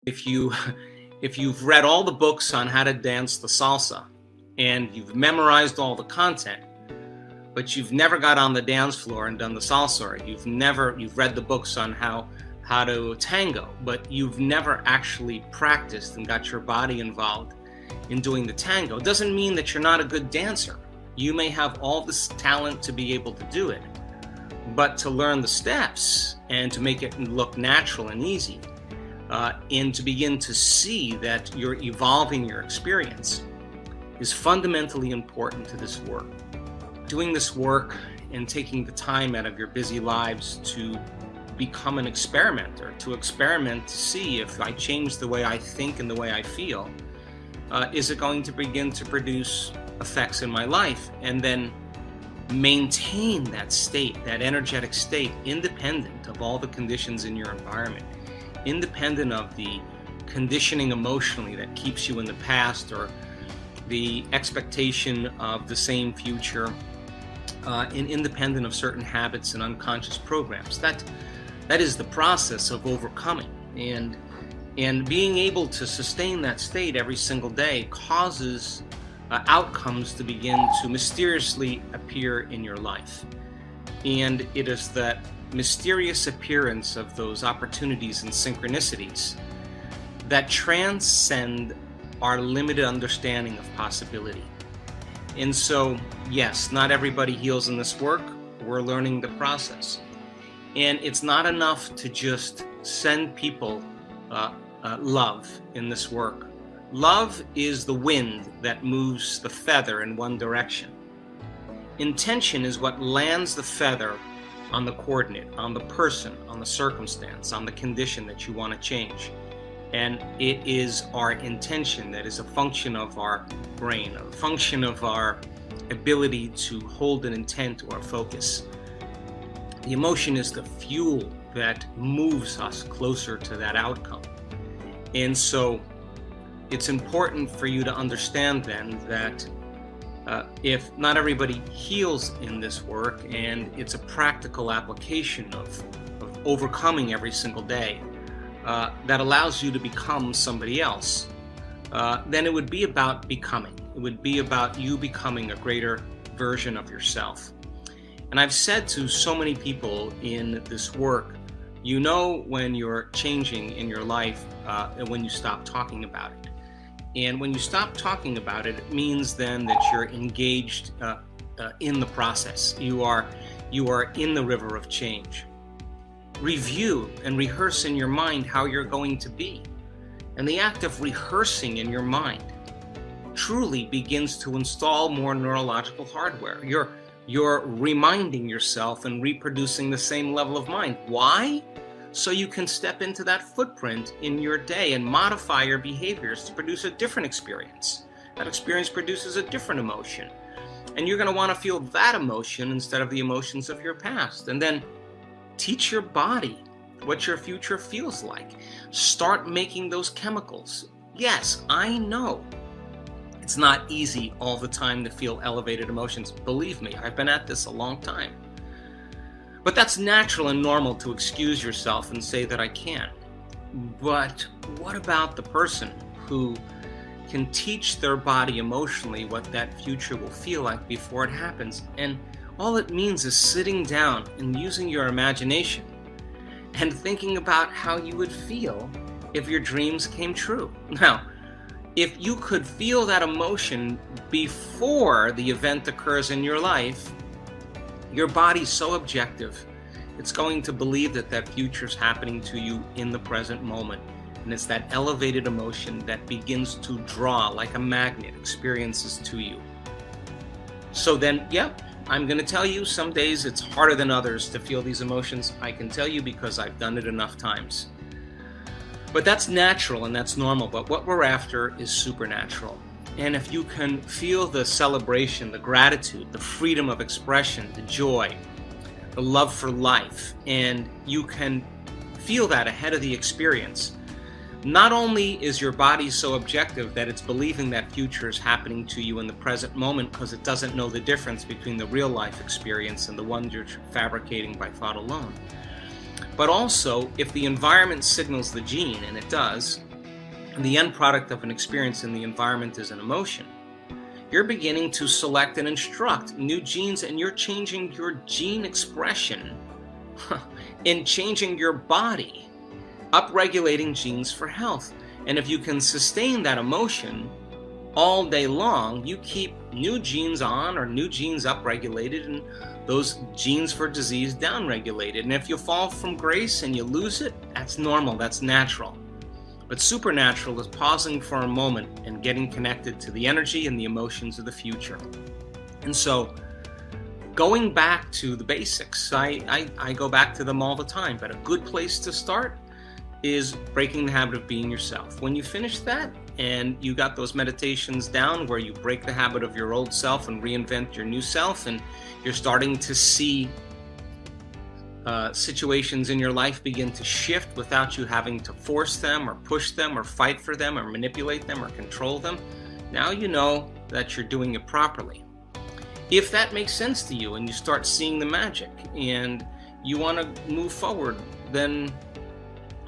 If you if you've read all the books on how to dance the salsa and you've memorized all the content, but you've never got on the dance floor and done the salsa, or you've read the books on how to tango, but you've never actually practiced and got your body involved in doing the tango, it doesn't mean that you're not a good dancer. You may have all this talent to be able to do it, but to learn the steps and to make it look natural and easy, and to begin to see that you're evolving your experience is fundamentally important to this work. Doing this work and taking the time out of your busy lives to become an experimenter, to experiment to see if I change the way I think and the way I feel, is it going to begin to produce effects in my life, and then maintain that state, that energetic state, independent of all the conditions in your environment, independent of the conditioning emotionally that keeps you in the past or the expectation of the same future, and independent of certain habits and unconscious programs. That is the process of overcoming, and being able to sustain that state every single day causes outcomes to begin to mysteriously appear in your life. And it is that mysterious appearance of those opportunities and synchronicities that transcend our limited understanding of possibility. And so, yes, not everybody heals in this work. We're learning the process. And it's not enough to just send people love in this work. Love is the wind that moves the feather in one direction. Intention is what lands the feather on the coordinate, on the person, on the circumstance, on the condition that you want to change. And it is our intention that is a function of our brain, a function of our ability to hold an intent or a focus. The emotion is the fuel that moves us closer to that outcome. And so it's important for you to understand then that if not everybody heals in this work, and it's a practical application of overcoming every single day that allows you to become somebody else, then it would be about becoming. It would be about you becoming a greater version of yourself. And I've said to so many people in this work, you know when you're changing in your life and when you stop talking about it. And when you stop talking about it, it means then that you're engaged in the process. You are in the river of change. Review and rehearse in your mind how you're going to be. And the act of rehearsing in your mind truly begins to install more neurological hardware. You're reminding yourself and reproducing the same level of mind. Why? So you can step into that footprint in your day and modify your behaviors to produce a different experience. That experience produces a different emotion. And you're going to want to feel that emotion instead of the emotions of your past. And then teach your body what your future feels like. Start making those chemicals. Yes, I know it's not easy all the time to feel elevated emotions. Believe me, I've been at this a long time. But that's natural and normal to excuse yourself and say that I can't. But what about the person who can teach their body emotionally what that future will feel like before it happens? And all it means is sitting down and using your imagination and thinking about how you would feel if your dreams came true. Now, if you could feel that emotion before the event occurs in your life, your body's so objective, it's going to believe that that future's happening to you in the present moment. And it's that elevated emotion that begins to draw like a magnet experiences to you. So then, yep, I'm going to tell you some days it's harder than others to feel these emotions. I can tell you because I've done it enough times. But that's natural and that's normal. But what we're after is supernatural. And if you can feel the celebration, the gratitude, the freedom of expression, the joy, the love for life, and you can feel that ahead of the experience, not only is your body so objective that it's believing that future is happening to you in the present moment because it doesn't know the difference between the real life experience and the one you're fabricating by thought alone, but also if the environment signals the gene, and it does, and the end product of an experience in the environment is an emotion, you're beginning to select and instruct new genes, and you're changing your gene expression in changing your body, upregulating genes for health. And if you can sustain that emotion all day long, you keep new genes on or new genes upregulated, and those genes for disease downregulated. And if you fall from grace and you lose it, that's normal, that's natural. But supernatural is pausing for a moment and getting connected to the energy and the emotions of the future. And so, going back to the basics, I go back to them all the time, but a good place to start is breaking the habit of being yourself. When you finish that and you got those meditations down where you break the habit of your old self and reinvent your new self, and you're starting to see situations in your life begin to shift without you having to force them or push them or fight for them or manipulate them or control them, now you know that you're doing it properly. If that makes sense to you and you start seeing the magic and you want to move forward, then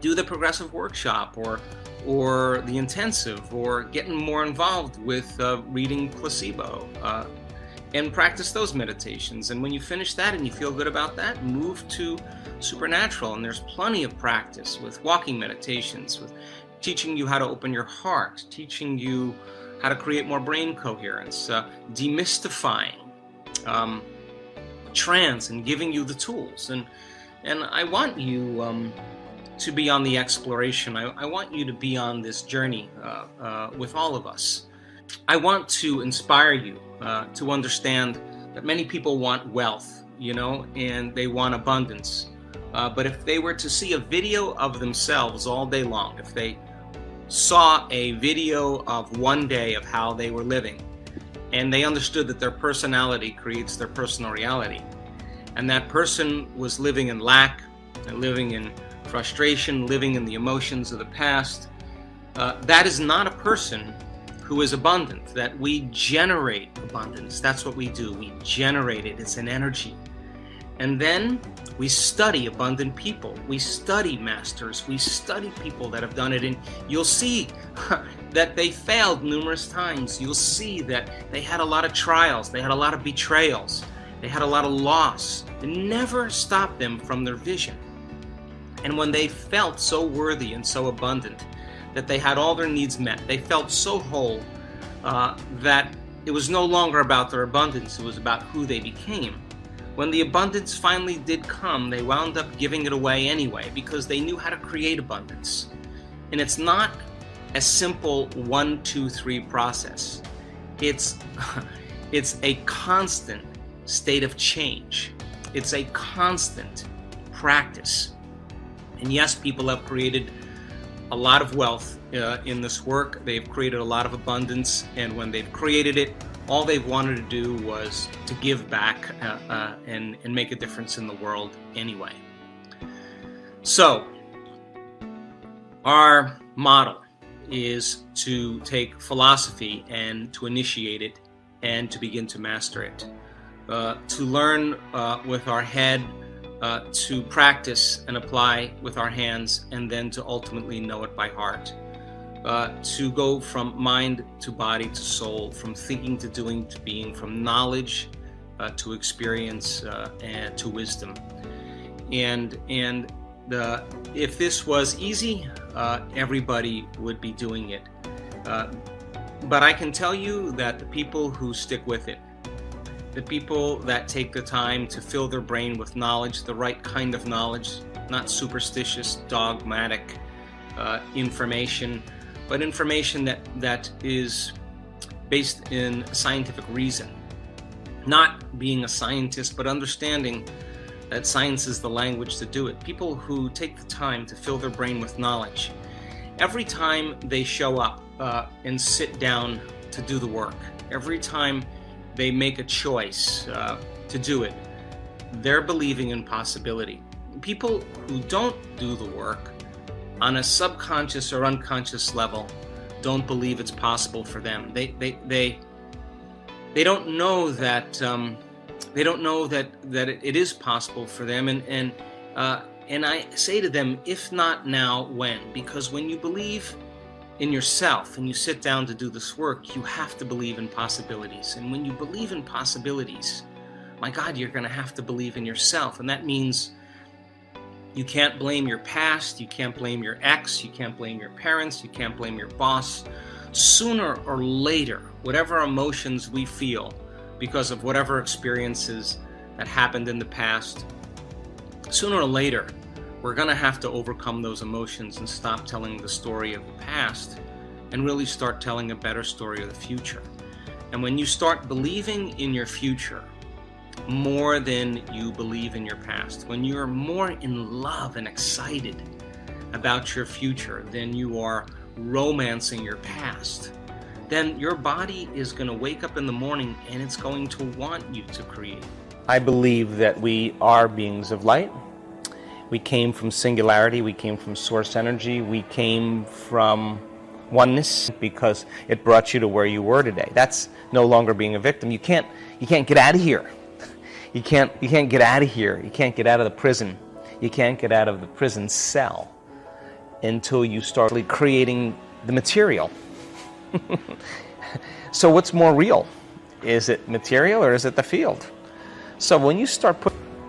do the progressive workshop or the intensive, or getting more involved with reading placebo, and practice those meditations. And when you finish that and you feel good about that, move to supernatural. And there's plenty of practice with walking meditations, with teaching you how to open your heart, teaching you how to create more brain coherence, demystifying trance and giving you the tools. And I want you to be on the exploration. I want you to be on this journey with all of us. I want to inspire you to understand that many people want wealth, and they want abundance. But if they were to see a video of themselves all day long, if they saw a video of one day of how they were living, and they understood that their personality creates their personal reality, and that person was living in lack and living in frustration, living in the emotions of the past, that is not a person who is abundant. That we generate abundance. That's what we do. We generate it. It's an energy. And then we study abundant people. We study masters. We study people that have done it. And you'll see that they failed numerous times. You'll see that they had a lot of trials. They had a lot of betrayals. They had a lot of loss. It never stopped them from their vision. And when they felt so worthy and so abundant that they had all their needs met, they felt so whole that it was no longer about their abundance, it was about who they became. When the abundance finally did come, they wound up giving it away anyway because they knew how to create abundance. And it's not a simple 1, 2, 3 process. It's a constant state of change. It's a constant practice. And yes, people have created a lot of wealth in this work. They've created a lot of abundance, and when they've created it, all they've wanted to do was to give back and make a difference in the world anyway. So, our model is to take philosophy and to initiate it and to begin to master it. To learn with our head, to practice and apply with our hands, and then to ultimately know it by heart. To go from mind to body to soul, from thinking to doing to being, from knowledge to experience and to wisdom. And if this was easy, everybody would be doing it. But I can tell you that the people who stick with it, the people that take the time to fill their brain with knowledge, the right kind of knowledge, not superstitious, dogmatic information, but information that is based in scientific reason. Not being a scientist, but understanding that science is the language to do it. People who take the time to fill their brain with knowledge. Every time they show up and sit down to do the work, every time they make a choice to do it, they're believing in possibility. People who don't do the work on a subconscious or unconscious level don't believe it's possible for them. They don't know that it is possible for them, and I say to them, if not now, when? Because when you believe in yourself and you sit down to do this work, you have to believe in possibilities. And when you believe in possibilities, my God, you're going to have to believe in yourself. And that means you can't blame your past, you can't blame your ex, you can't blame your parents, you can't blame your boss. Sooner or later, whatever emotions we feel because of whatever experiences that happened in the past, sooner or later, we're going to have to overcome those emotions and stop telling the story of the past and really start telling a better story of the future. And when you start believing in your future more than you believe in your past, when you're more in love and excited about your future than you are romancing your past, then your body is going to wake up in the morning and it's going to want you to create. I believe that we are beings of light. We came from singularity, we came from source energy, we came from oneness because it brought you to where you were today. That's no longer being a victim. You can't get out of here. You can't get out of here. You can't get out of the prison. You can't get out of the prison cell until you start creating the material. So what's more real? Is it material or is it the field? So when you start putting